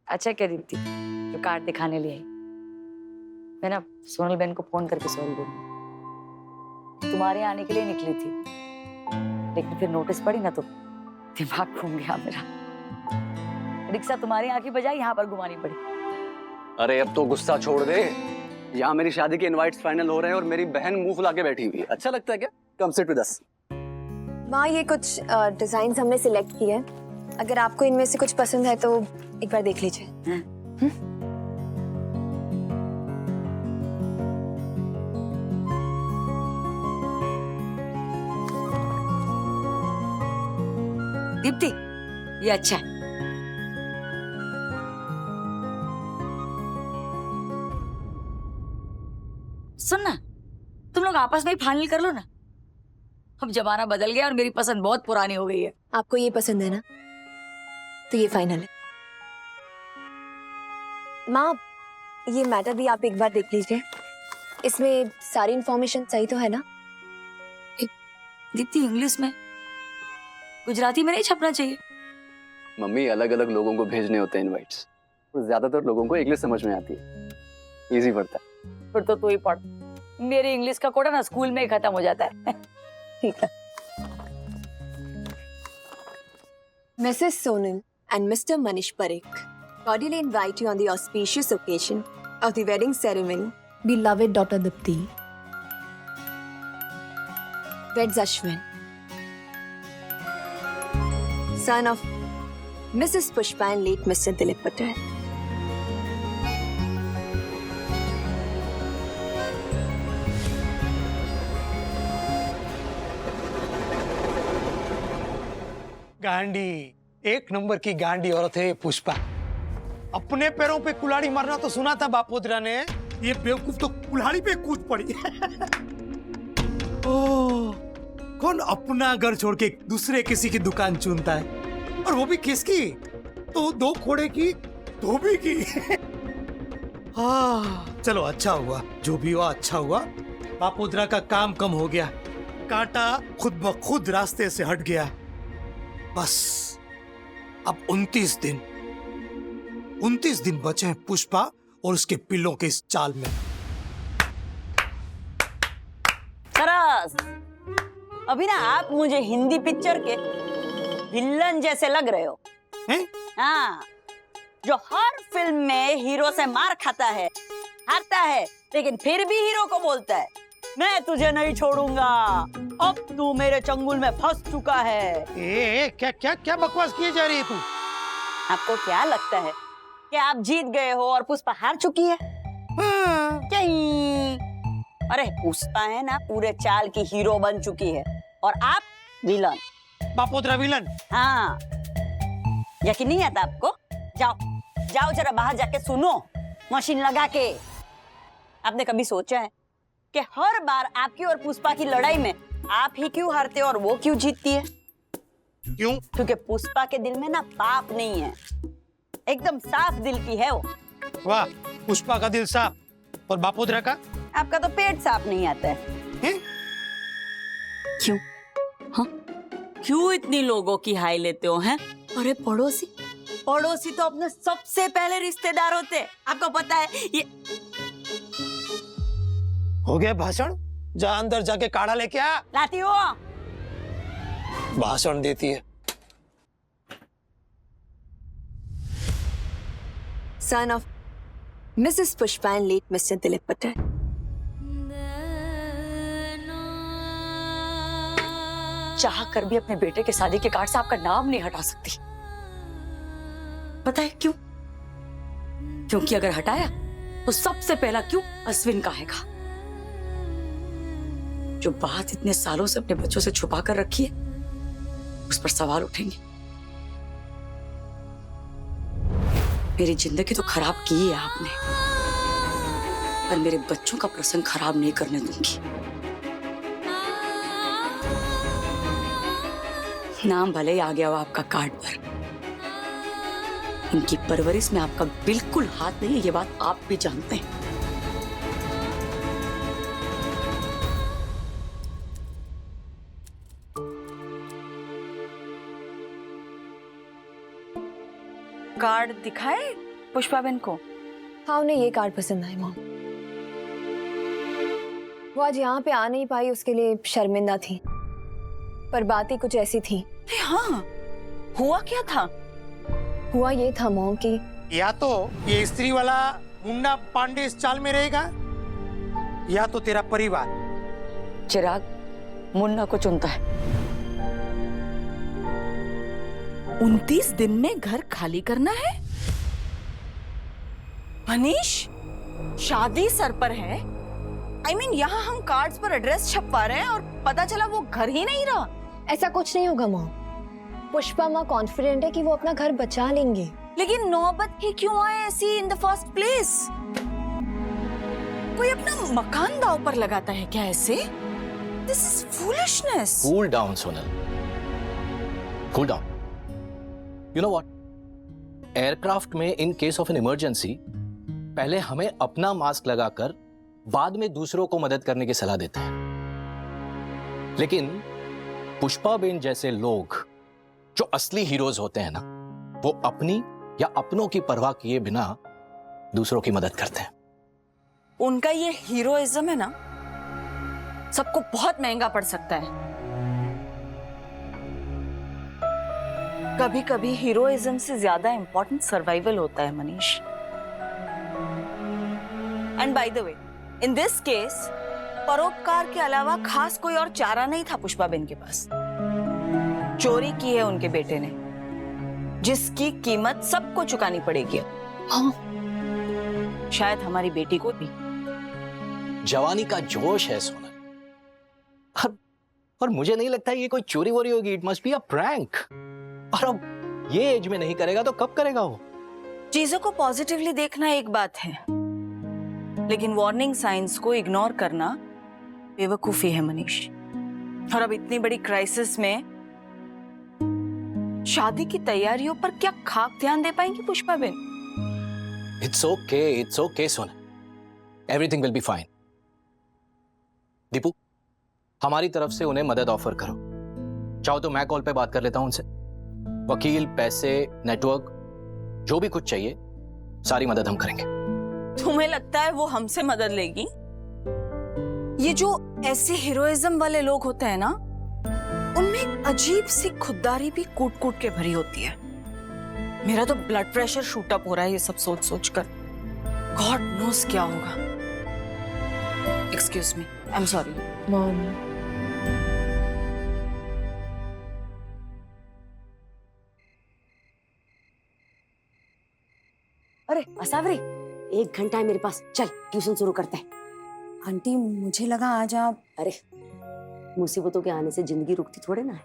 अच्छा क्या दीप्ति जो कार्ड दिखाने लिए आई। मैं ना सोनल बहन को फोन करके सॉरी बोलूंगी। तुम्हारे यहाँ आने के लिए निकली थी, लेकिन फिर नोटिस पड़ी ना तो दिमाग घूम गया मेरा। रिक्शा तुम्हारे यहाँ की बजाय यहाँ पर घुमानी पड़ी। अरे अब तो गुस्सा छोड़ दे। यहाँ मेरी शादी के इनवाइट्स फाइनल हो रहे हैं और मेरी बहन मुंह फुला के बैठी हुई है। अच्छा लगता है क्या? Come sit with us. माँ, ये कुछ डिजाइन हमने सिलेक्ट किए हैं। अगर आपको इनमें से कुछ पसंद है तो एक बार देख लीजिए। दीप्ति ये अच्छा है। सुन ना, तुम लोग आपस में ही फाइनल कर लो ना। अब जमाना बदल गया और मेरी पसंद बहुत पुरानी हो गई है। आपको ये पसंद है ना, तो ये फाइनल है। माँ, ये मैटर भी आप एक बार देख लीजिए। इसमें सारी इंफॉर्मेशन सही तो है ना? दीप्ति इंग्लिश में, गुजराती में नहीं छपना चाहिए। मम्मी, अलग अलग लोगों को भेजने होते हैं इनवाइट्स, और ज्यादातर लोगों को इंग्लिश समझ में आती है। इजी पड़ता है। फिर तो तू ही पढ़। मेरी इंग्लिश का कोटा ना स्कूल में ही खत्म हो जाता है। ठीक है। Mrs. Sonal and Mr. Manish Parikh cordially invite you on the auspicious occasion of the wedding ceremony. Beloved daughter Dipti weds Ashwin, son of Mrs. Pushpa and late Mr. Dilip Patel. गांडी, एक number की गांडी औरत है पुष्पा। अपने पैरों पे कुल्हाड़ी मारना तो सुना था बापोदरा ने, ये बेवकूफ तो कुल्हाड़ी पे कूद पड़ी। ओह, कौन अपना घर छोड़ के दूसरे किसी की दुकान चुनता है, और वो भी किसकी? तो दो घोड़े की, धोबी की। चलो अच्छा हुआ, जो भी हुआ अच्छा हुआ। बापोदरा का काम कम हो गया, कांटा खुद ब खुद रास्ते से हट गया। बस अब 29 दिन बचे हैं पुष्पा और उसके पिल्लों के इस चाल में। सरस, अभी ना आप मुझे हिंदी पिक्चर के विलन जैसे लग रहे हो। हैं? हाँ, जो हर फिल्म में हीरो से मार खाता है, हारता है, लेकिन फिर भी हीरो को बोलता है मैं तुझे नहीं छोड़ूंगा, अब तू मेरे चंगुल में फंस चुका है। क्या क्या क्या बकवास किए जा रही है तू? आपको क्या लगता है कि आप जीत गए हो और पुष्पा हार चुकी है? नहीं। अरे पुष्पा है ना पूरे चाल की हीरो बन चुकी है और आप विलन। बापोदरा विलन? हाँ, यकीन नहीं आता आपको? जाओ जाओ जरा बाहर जाके सुनो, मशीन लगा के। आपने कभी सोचा है कि हर बार आपकी और पुष्पा की लड़ाई में आप ही क्यों हारते और वो क्यों जीतती है? क्यों? क्योंकि पुष्पा के दिल में ना पाप नहीं है, एकदम साफ दिल की है वो। वाह, पुष्पा का दिल साफ, और बापोदरा का? आपका तो पेट साफ नहीं आता है। क्यों? हाँ? क्यों इतनी लोगों की हाय लेते हो हैं? अरे पड़ोसी तो अपने सबसे पहले रिश्तेदार होते हैं, आपको पता है ये। हो गया भाषण, जा अंदर जाके काढ़ा लेके आ। लाती हो? भाषण देती है। Son of Mrs. Pushpa and late Mr. Dilip Patel. चाह कर भी अपने बेटे के शादी के कार्ड से आपका नाम नहीं हटा सकती। पता है क्यों? क्योंकि अगर हटाया तो सबसे पहला क्यों अश्विन का आएगा, जो बात इतने सालों से अपने बच्चों से छुपा कर रखी है, उस पर सवाल उठेंगे। मेरी जिंदगी तो खराब की है आपने, पर मेरे बच्चों का प्रसंग खराब नहीं करने दूंगी। नाम भले ही आ गया हो आपका कार्ड पर, इनकी परवरिश में आपका बिल्कुल हाथ नहीं है, ये बात आप भी जानते हैं। कार्ड दिखाए पुष्पा बहन को? हाँ, उन्हें ये कार्ड पसंद आए मॉम। वो आज यहाँ पे आ नहीं पाई, उसके लिए शर्मिंदा थी, पर बात ही कुछ ऐसी थी। अरे हाँ, हुआ क्या था? हुआ ये था मॉम कि या तो ये स्त्री वाला मुन्ना पांडे इस चाल में रहेगा, या तो तेरा परिवार। चिराग मुन्ना को चुनता है। 29 दिन में घर खाली करना है? मनीष, शादी सर पर है। यहाँ हम कार्ड्स पर एड्रेस छपवा रहे हैं और पता चला वो घर ही नहीं रहा। ऐसा कुछ नहीं होगा मॉम। पुष्पा माँ कॉन्फिडेंट है कि वो अपना घर बचा लेंगे। लेकिन नौबत ही क्यों आए ऐसी इन द फर्स्ट प्लेस? कोई अपना मकान दांव पर लगाता है क्या ऐसे? This is foolishness. Cool down Sonal, cool down. You know what, aircraft में in case of an emergency पहले हमें अपना मास्क लगाकर बाद में दूसरों को मदद करने की सलाह देते हैं, लेकिन पुष्पा बेन जैसे लोग जो असली हीरोज होते हैं ना, वो अपनी या अपनों की परवाह किए बिना दूसरों की मदद करते हैं। उनका ये हीरोइज्म है ना, सबको बहुत महंगा पड़ सकता है। कभी कभी हीरोइज्म से ज्यादा इंपॉर्टेंट सर्वाइवल होता है Manish. And by the way, in this case परोपकार के अलावा खास कोई और चारा नहीं था पुष्पा बेन के पास। चोरी की है उनके बेटे ने, जिसकी कीमत सबको चुकानी पड़ेगी। हाँ। शायद हमारी बेटी को भी। जवानी का जोश है सोनल, और मुझे नहीं लगता ये कोई चोरी वोरी होगी। It must be a prank. और अब ये एज में नहीं करेगा तो कब करेगा वो? चीजों को पॉजिटिवली देखना एक बात है, लेकिन वार्निंग साइंस को इग्नोर करना बेवकूफी है मनीष। और अब इतनी बड़ी क्राइसिस में शादी की तैयारियों पर क्या खाक ध्यान दे पाएंगी Pushpa Ben? It's okay Sonal, everything will be fine. Deepu, हमारी तरफ से उन्हें मदद ऑफर करो। चाहो तो मैं कॉल पे बात कर लेता हूं उनसे। वकील, पैसे, नेटवर्क, जो भी कुछ चाहिए सारी मदद हम करेंगे। तुम्हें लगता है वो हमसे मदद लेगी? ये जो ऐसे हीरोइज्म वाले लोग होते हैं ना, उनमें एक अजीब सी खुददारी भी कूट कूट के भरी होती है। मेरा तो ब्लड प्रेशर शूट अप हो रहा है ये सब सोच सोच कर। गॉड नोस क्या होगा। Excuse me, I am sorry mom. अरे असावरी, 1 घंटा है मेरे पास, चल ट्यूशन शुरू करते हैं। आंटी मुझे लगा आज आप। अरे मुसीबतों के आने से जिंदगी रुकती थोड़े ना है,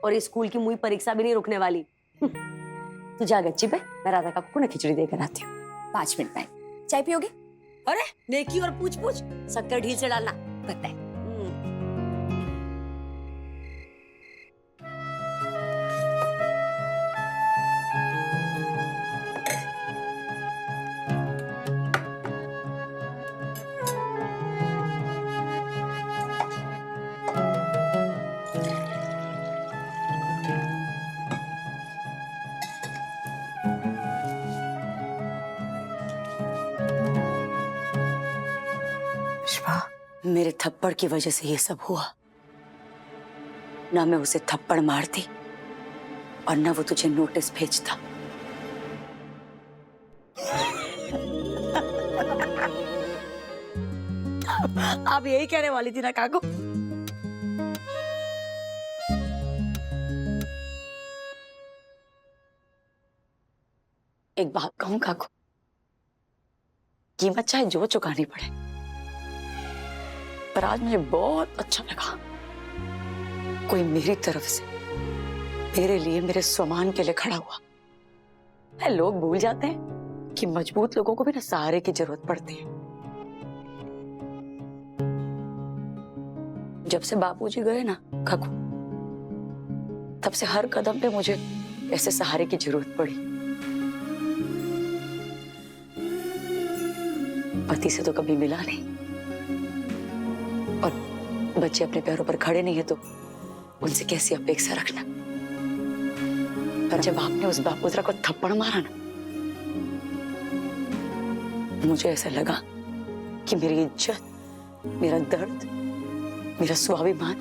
और ये स्कूल की मुई परीक्षा भी नहीं रुकने वाली। तू जा गच्ची पे, मैं राधा काकू को ना खिचड़ी देकर आती हूँ। 5 मिनट में चाय पियोगे? अरे नेकी और पूछ पूछ, शक्कर ढील से डालना पता है। मेरे थप्पड़ की वजह से ये सब हुआ। ना मैं उसे थप्पड़ मारती और ना वो तुझे नोटिस भेजता। आप यही कहने वाली थी ना काकू? एक बात कहूं काकू, कीमत चाहे जो चुकानी पड़े, पर आज मुझे बहुत अच्छा लगा कोई मेरी तरफ से मेरे लिए, मेरे सम्मान के लिए खड़ा हुआ। लोग भूल जाते हैं कि मजबूत लोगों को भी ना सहारे की जरूरत पड़ती है। जब से बापूजी गए ना काकू, तब से हर कदम पे मुझे ऐसे सहारे की जरूरत पड़ी। पति से तो कभी मिला नहीं, और बच्चे अपने पैरों पर खड़े नहीं है तो उनसे कैसी अपेक्षा रखना। पर जब आपने उस बापूतरा को थप्पड़ मारा ना, मुझे ऐसा लगा कि मेरी इज्जत, मेरा दर्द, मेरा स्वाभिमान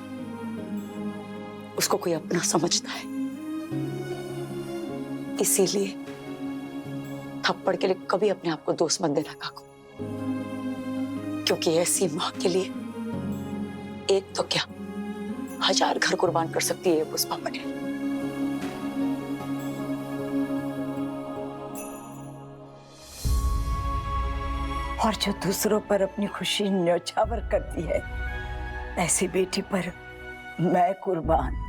उसको कोई अपना समझता है। इसीलिए थप्पड़ के लिए कभी अपने आप को दोष मत देना काकू, क्योंकि ऐसी मां के लिए एक तो क्या 1000 घर कुर्बान कर सकती है ये पुष्पा पटेल। और जो दूसरों पर अपनी खुशी न्यौछावर करती है, ऐसी बेटी पर मैं कुर्बान।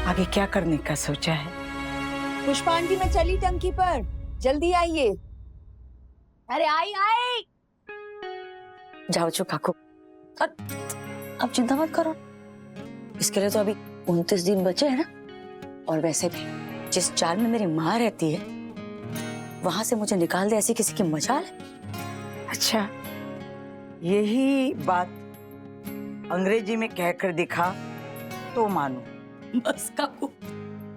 आगे क्या करने का सोचा है? पुष्पांटी मैं चली टंकी पर, जल्दी आइए। अरे आई आई। जाओ चो काकू, अब चिंता मत करो, इसके लिए तो अभी 29 दिन बचे हैं ना। और वैसे भी जिस चाल में मेरी माँ रहती है वहां से मुझे निकाल दे ऐसी किसी की मजाल है? अच्छा, यही बात अंग्रेजी में कहकर दिखा तो मानो। बस काकू,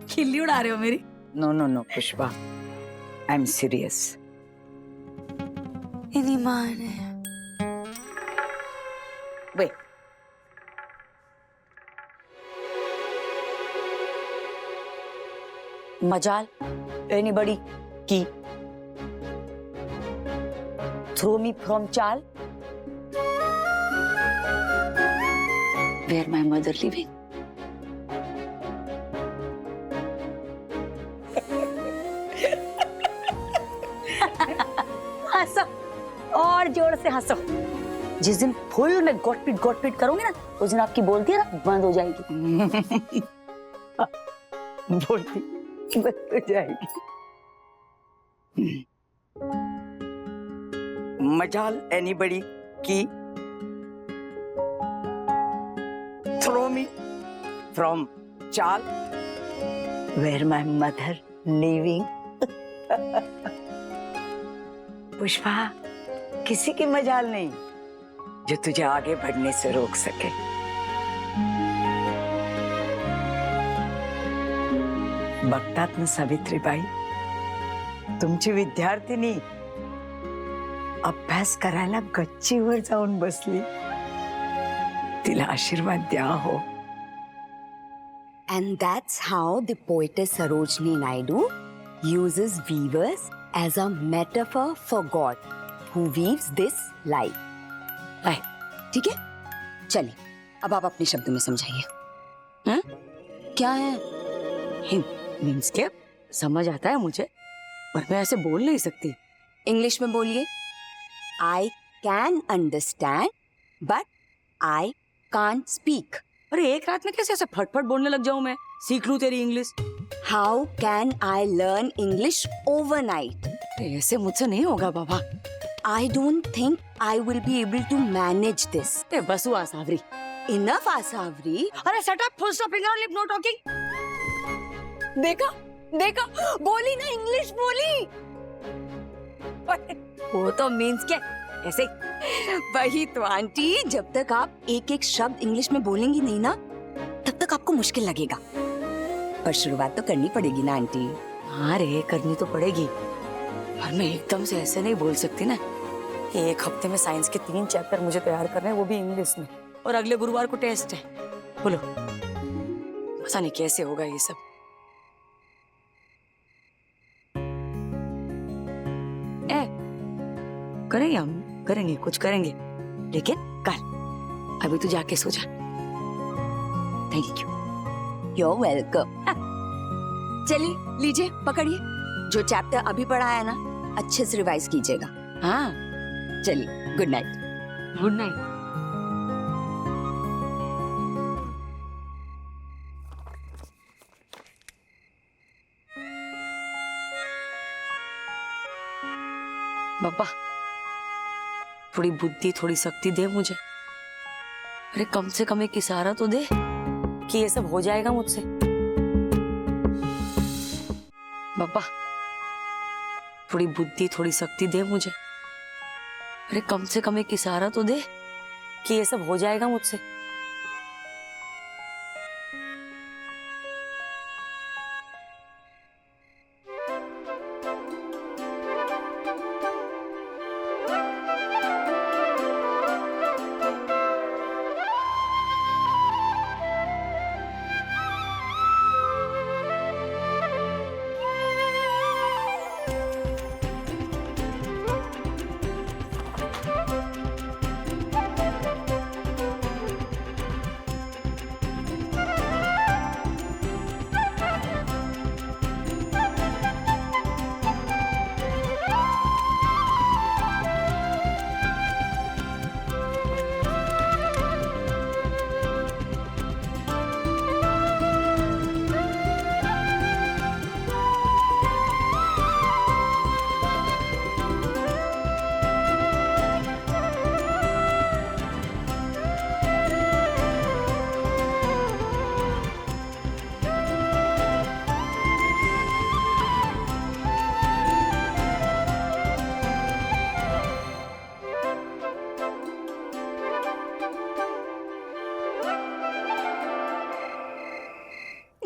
खिल्ली उड़ा रहे हो मेरी। No no no Pushpa, I am serious. इन्हीं माँ ने वे मजाल एनीबडी की throw me from chawl where my mother living. हंसो और जोर से हंसो। जिस दिन फुल में गोट पीट करूंगी ना, उस दिन आपकी बोलती है ना बंद हो जाएगी। बोलती बंद हो जाएगी। मजाल एनीबडी की throw me from chawl where my mother living. Pushpa, किसी की मजाल नहीं जो तुझे आगे बढ़ने से रोक सके। बघतात ना सावित्रीबाई, तुमची विद्यार्थिनी अभ्यास करायला गच्चीवर जाऊन बसली। तिला आशीर्वाद द्या हो। And that's how the poetess Sarojini Naidu uses weavers as a metaphor for God who weaves this life. ठीक है? चलिए, अब आप अपने शब्दों में समझाइए। हैं? क्या है? मीन्स क्या? समझ आता है मुझे, पर मैं ऐसे बोल नहीं सकती। इंग्लिश में बोलिए। I can understand, but I can't speak. अरे एक रात में कैसे ऐसे फटफट बोलने लग जाऊं मैं? सीख लूं तेरी English. How can I learn English overnight? ऐसे मुझसे नहीं होगा बाबा। I don't think I will be able to manage this. बस हुआ सावरी। Enough, Asavri. अरे shut up, full stop, finger on lip, no talking. देखा देखा, बोली ना, इंग्लिश बोली। वो तो मीन्स क्या? ऐसे वही तो आंटी, जब तक आप एक एक शब्द इंग्लिश में बोलेंगी नहीं ना, तब तक आपको मुश्किल लगेगा। पर शुरुआत तो करनी पड़ेगी ना आंटी। हाँ रे, करनी तो पड़ेगी, पर मैं एकदम से ऐसे नहीं बोल सकती ना। एक हफ्ते में साइंस के 3 चैप्टर मुझे तैयार करने हैं, वो भी इंग्लिश में, और अगले गुरुवार को टेस्ट है। बोलो, पता नहीं कैसे होगा ये सब। करेंगे, हम करेंगे, कुछ करेंगे, लेकिन कल। अभी तू जाके सो जा। Thank you. You're welcome. चलिए, लीजिए, पकड़िए। जो चैप्टर अभी पढ़ा है ना, अच्छे से रिवाइज कीजिएगा। हाँ, चलिए, गुड नाइट। Good night. पापा, थोड़ी बुद्धि, थोड़ी शक्ति दे मुझे। अरे कम से कम एक इशारा तो दे कि ये सब हो जाएगा मुझसे। पापा, थोड़ी बुद्धि, थोड़ी शक्ति दे मुझे। अरे कम से कम एक इशारा तो दे कि ये सब हो जाएगा मुझसे।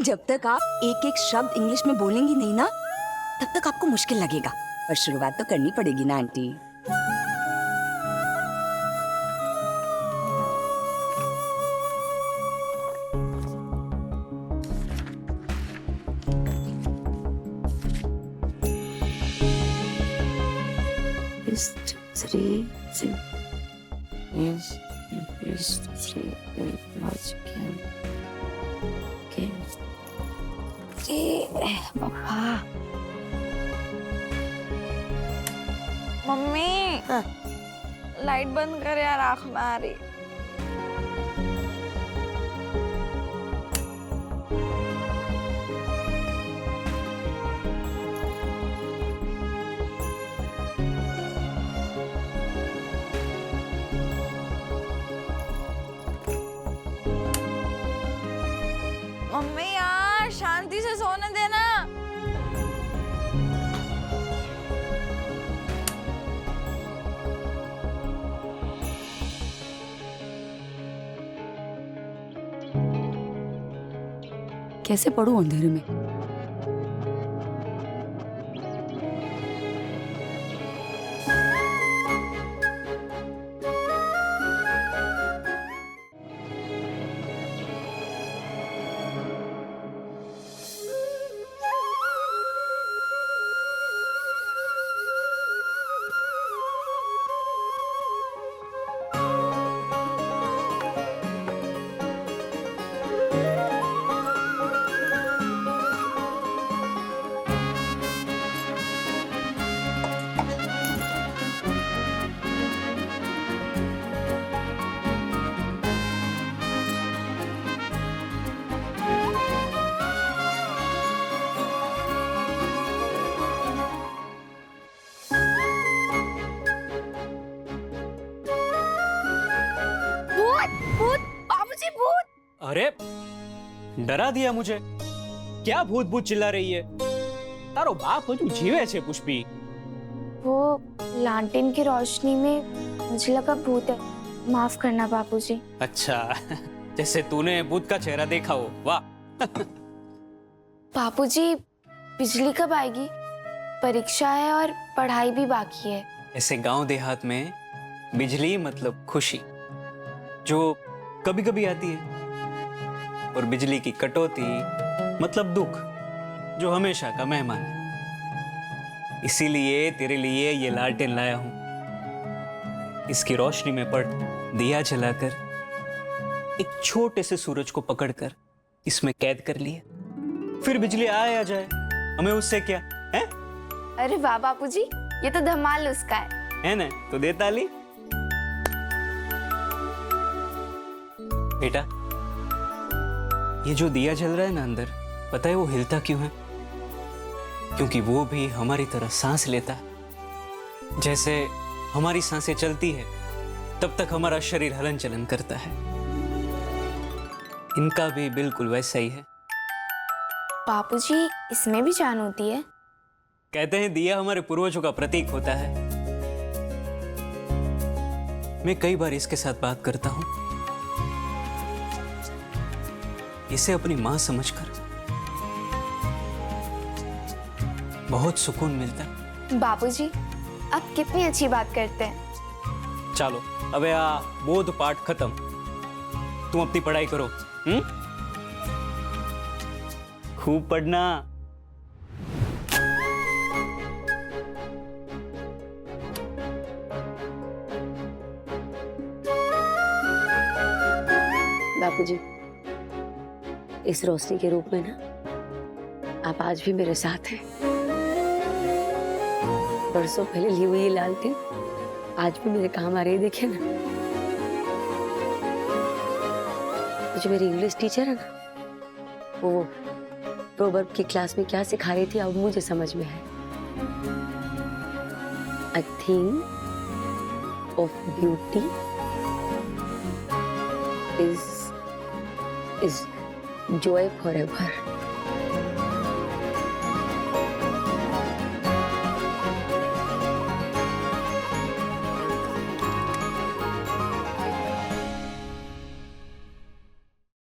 जब तक आप एक एक शब्द इंग्लिश में बोलेंगी नहीं ना, तब तक आपको मुश्किल लगेगा, पर शुरुआत तो करनी पड़ेगी ना आंटी। मम्मी लाइट बंद कर यार, आँख में आ रही। मम्मी यार शांति से सोने देना। कैसे पढ़ूं अंधेरे में? अरे डरा दिया मुझे। क्या भूत भूत चिल्ला रही है? तारो बाप हजू जीवे छे पुष्पी। वो लालटेन की रोशनी में मुझे लगा भूत है, माफ करना बापूजी। अच्छा जैसे तूने भूत का चेहरा देखा हो। वाह बापूजी बिजली कब आएगी? परीक्षा है और पढ़ाई भी बाकी है। ऐसे गांव देहात में बिजली मतलब खुशी, जो कभी कभी आती है, और बिजली की कटौती मतलब दुख, जो हमेशा का मेहमान है। इसीलिए तेरे लिए ये लालटेन लाया हूं। इसकी रोशनी में पड़ दिया जलाकर एक छोटे से सूरज को पकड़कर इसमें कैद कर लिए, फिर बिजली आए आ जाए, हमें उससे क्या है? अरे वाह बापूजी, ये तो धमाल उसका है ना? तो दे ताली। बेटा ये जो दिया जल रहा है ना अंदर, पता है वो हिलता क्यों है? क्योंकि वो भी हमारी तरह सांस लेता है। जैसे हमारी सांसें चलती है तब तक हमारा शरीर हलन चलन करता है, इनका भी बिल्कुल वैसा ही है। बापूजी, इसमें भी जान होती है? कहते हैं दिया हमारे पूर्वजों का प्रतीक होता है। मैं कई बार इसके साथ बात करता हूं, इसे अपनी मां समझकर बहुत सुकून मिलता है। बाबूजी, आप कितनी अच्छी बात करते हैं। चलो अब यह बोध पाठ खत्म, तुम अपनी पढ़ाई करो। खूब पढ़ना। बापूजी, इस रोशनी के रूप में ना आप आज भी मेरे साथ हैं। बरसों पहले ली हुई ये लालटेन आज भी मेरे काम आ रही है, देखिए ना। जो मेरी इंग्लिश टीचर है ना, वो प्रोवर्ब की क्लास में क्या सिखा रही थी अब मुझे समझ में है। A thing of beauty is joy forever.